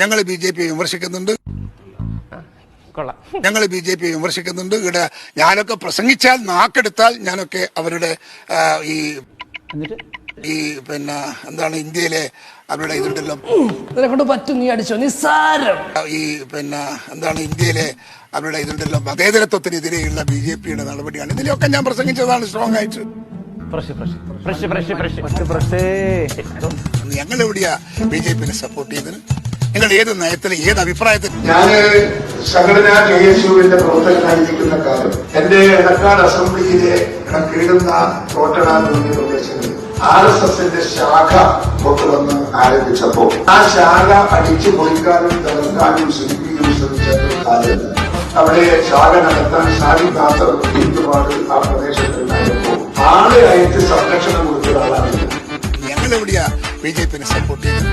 ഞങ്ങൾ B J P വിമർശിക്കുന്നുണ്ട്. ഇവിടെ ഞാനൊക്കെ പ്രസംഗിച്ചാൽ നാക്കെടുത്താൽ ഞാനൊക്കെ അവരുടെ ഈ പിന്നെ എന്താണ് ഇന്ത്യയിലെ അവരുടെ ഇതുണ്ടല്ലോ ഈ പിന്നെ എന്താണ് ഇന്ത്യയിലെ അവരുടെ ഇതുണ്ടല്ലോ മതേതരത്വത്തിനെതിരെയുള്ള ബി ജെ പിയുടെ നടപടിയാണ്. ഇതിലൊക്കെ ഞാൻ പ്രസംഗിച്ചതാണ് സ്ട്രോങ് ആയിട്ട്. ഞങ്ങൾ എവിടെയാ ബി ജെ പിനെ സപ്പോർട്ട് ചെയ്തത്? നിങ്ങൾ ഏത് നയത്തിൽ ഏത് അഭിപ്രായത്തിൽ? ഞാൻ സംഘടനാ KSUവിന്റെ പ്രവർത്തകനായിരിക്കുന്ന കാലം എന്റെ എടക്കാട് അസംബ്ലിയിലെ കീഴുന്ന തോട്ടനാട് പ്രദേശങ്ങളിൽ RSSന്റെ ശാഖ കൊണ്ടുവന്ന് ആരംഭിച്ചപ്പോ ആ ശാഖ അടിച്ചു പൊളിക്കാനും തകർക്കാനും ശ്രമിച്ച കാലം അവിടെ ശാഖ നടത്താൻ സാധിക്കാത്ത ഒരുപാട് ആ പ്രദേശത്തുണ്ടായപ്പോ ആളെ അയച്ച് സംരക്ഷണം കൊടുത്ത ആളാണ്. ഞങ്ങൾ എവിടെയാ ബി ജെ പിനെ സപ്പോർട്ട് ചെയ്തത്?